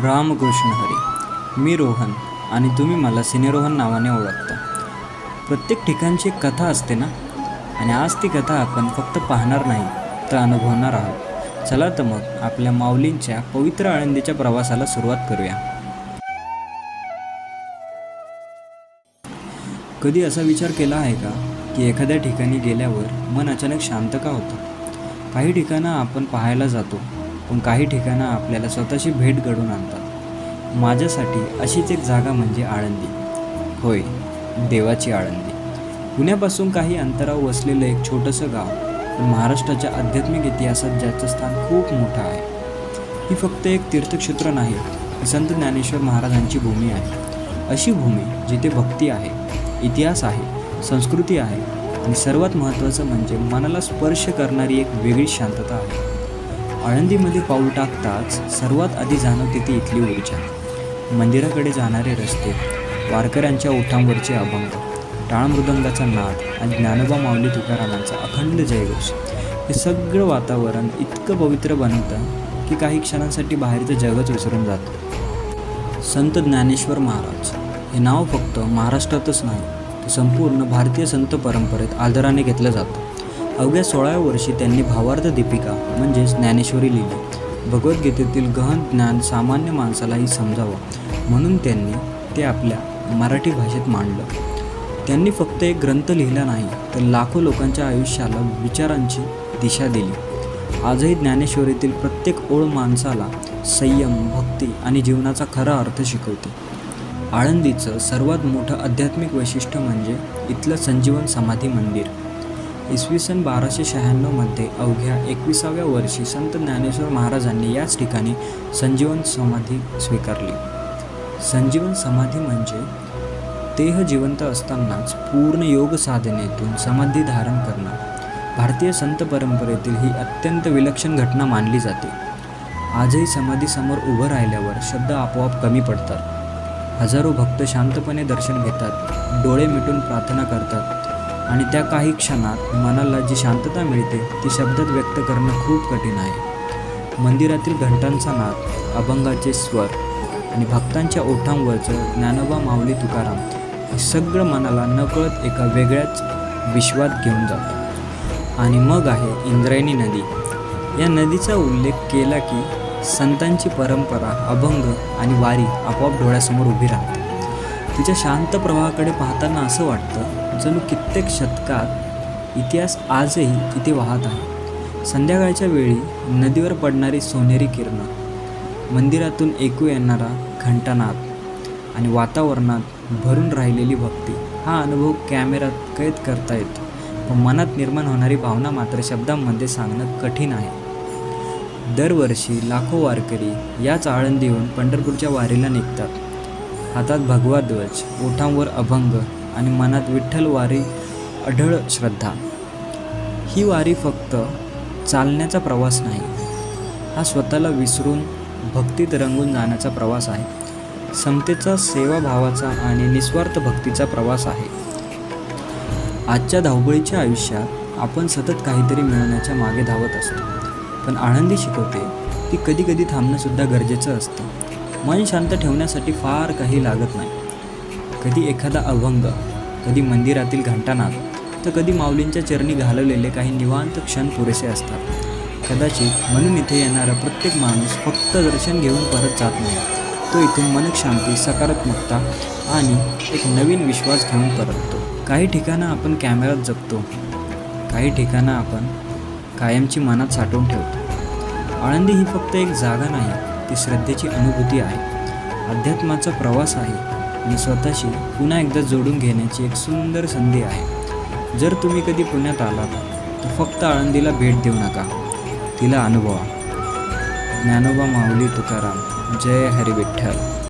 रामकृष्ण हरी. मी रोहन आणि तुम्ही मला सिनेरोहन नावाने ओळखता. प्रत्येक ठिकाणची एक कथा असते ना, आणि आज ती कथा आपण फक्त पाहणार नाही तर अनुभवणार आहोत. चला तर मग आपल्या माऊलींच्या पवित्र आळंदीच्या प्रवासाला सुरुवात करूया. कधी असा विचार केला आहे का की एखाद्या ठिकाणी गेल्यावर मन अचानक शांत का होतं? काही ठिकाणं आपण पाहायला जातो, पण काही ठिकाणं आपल्याला स्वतःची भेट घडवून आणतात. माझ्यासाठी अशीच एक जागा म्हणजे आळंदी. होय, देवाची आळंदी. पुण्यापासून काही अंतरावर वसलेलं एक छोटंसं गाव, पण महाराष्ट्राच्या आध्यात्मिक इतिहासात ज्याचं स्थान खूप मोठं आहे. ही फक्त एक तीर्थक्षेत्र नाही, ही संत ज्ञानेश्वर महाराजांची भूमी आहे. अशी भूमी जिथे भक्ती आहे, इतिहास आहे, संस्कृती आहे आणि सर्वात महत्त्वाचं म्हणजे मनाला स्पर्श करणारी एक वेगळी शांतता आहे. आळंदीमध्ये पाऊल टाकताच सर्वात आधी जाणवते ती इथली ऊर्जा. मंदिराकडे जाणारे रस्ते, वारकऱ्यांच्या ओठांवरचे अभंग, टाळमृदंगाचा नाद आणि ज्ञानोबा माऊली तुकारामांचा अखंड जयघोष, हे सगळं वातावरण इतकं पवित्र बनवतं की काही क्षणांसाठी बाहेरचं जगच विसरून जातं. संत ज्ञानेश्वर महाराज हे नाव फक्त महाराष्ट्रातच नाही, तर संपूर्ण भारतीय संत परंपरेत आदराने घेतलं जातं. अवघ्या 16व्या वर्षी त्यांनी भावार्थ दीपिका म्हणजेच ज्ञानेश्वरी लिहिली. भगवद्गीतेतील गहन ज्ञान सामान्य माणसालाही समजावं म्हणून त्यांनी ते आपल्या मराठी भाषेत मांडलं. त्यांनी फक्त एक ग्रंथ लिहिला नाही, तर लाखो लोकांच्या आयुष्याला विचारांची दिशा दिली. आजही ज्ञानेश्वरीतील प्रत्येक ओळ माणसाला संयम, भक्ती आणि जीवनाचा खरा अर्थ शिकवते. आळंदीचं सर्वात मोठं आध्यात्मिक वैशिष्ट्य म्हणजे इथलं संजीवन समाधी मंदिर. इसवी सन 1296 अवघ्या 21व्या वर्षी संत ज्ञानेश्वर महाराजांनी याच ठिकाणी संजीवन समाधी स्वीकारली. संजीवन समाधी म्हणजे देह जिवंत असतानाच पूर्ण योग साधनेतून समाधी धारण करणं. भारतीय संत परंपरेतील ही अत्यंत विलक्षण घटना मानली जाते. आजही समाधीसमोर उभं राहिल्यावर शब्द आपोआप कमी पडतात. हजारो भक्त शांतपणे दर्शन घेतात, डोळे मिटून प्रार्थना करतात आणि त्या काही क्षणात मनाला जी शांतता मिळते ती शब्दात व्यक्त करणं खूप कठीण आहे. मंदिरातील घंटांचा नाद, अभंगाचे स्वर आणि भक्तांच्या ओठांवरचं ज्ञानोबा माऊली तुकाराम हे सगळं मनाला नकळत एका वेगळ्याच विश्वात घेऊन जातं. आणि मग आहे इंद्रायणी नदी. या नदीचा उल्लेख केला की संतांची परंपरा, अभंग आणि वारी आपोआप डोळ्यासमोर उभी राहते. तिच्या शांत प्रवाहाकडे पाहताना असं वाटतं जणू कित्येक शतकात इतिहास आजही इथे वाहत आहे. संध्याकाळच्या वेळी नदीवर पडणारी सोनेरी किरणं, मंदिरातून ऐकू येणारा घंटानाद आणि वातावरणात भरून राहिलेली भक्ती, हा अनुभव कॅमेऱ्यात कैद करता येतो, पण मनात निर्माण होणारी भावना मात्र शब्दांमध्ये सांगणं कठीण आहे. दरवर्षी लाखो वारकरी याच आळंदीहून पंढरपूरच्या वारीला निघतात. हातात भगवा ध्वज, ओठांवर अभंग आणि मनात विठ्ठल वारी अढळ श्रद्धा. ही वारी फक्त चालण्याचा प्रवास नाही, हा स्वतःला विसरून भक्तीत रंगून जाण्याचा प्रवास आहे. समतेचा, सेवाभावाचा आणि निस्वार्थ भक्तीचा प्रवास आहे. आजच्या धावपळीच्या आयुष्यात आपण सतत काहीतरी मिळवण्याच्या मागे धावत असतो, पण आळंदी शिकवते की कधी कधी थांबणंसुद्धा गरजेचं असतं. मन शांत ठेवण्यासाठी फार काही लागत नाही. कधी एखादा अभंग, कधी मंदिरातील घंटानाद, तर कधी माऊलींच्या चरणी घालवलेले काही निवांत क्षण पुरेसे असतात. कदाचित म्हणून इथे येणारा प्रत्येक माणूस फक्त दर्शन घेऊन परत जात नाही, तो इथून मनःशांती, सकारात्मकता आणि एक नवीन विश्वास घेऊन परततो. काही ठिकाणं आपण कॅमेऱ्यात जगतो, काही ठिकाणं आपण कायमची मनात साठवून ठेवतो. आळंदी ही फक्त एक जागा नाही, ती श्रद्धेची अनुभूती आहे, अध्यात्माचा प्रवास आहे आणि स्वतःशी पुन्हा एकदा जोडून घेण्याची एक सुंदर संधी आहे. जर तुम्ही कधी पुण्यात आलात तर फक्त आळंदीला भेट देऊ नका, तिला अनुभवा. ज्ञानोबा माऊली तुकाराम. जय हरी विठ्ठल.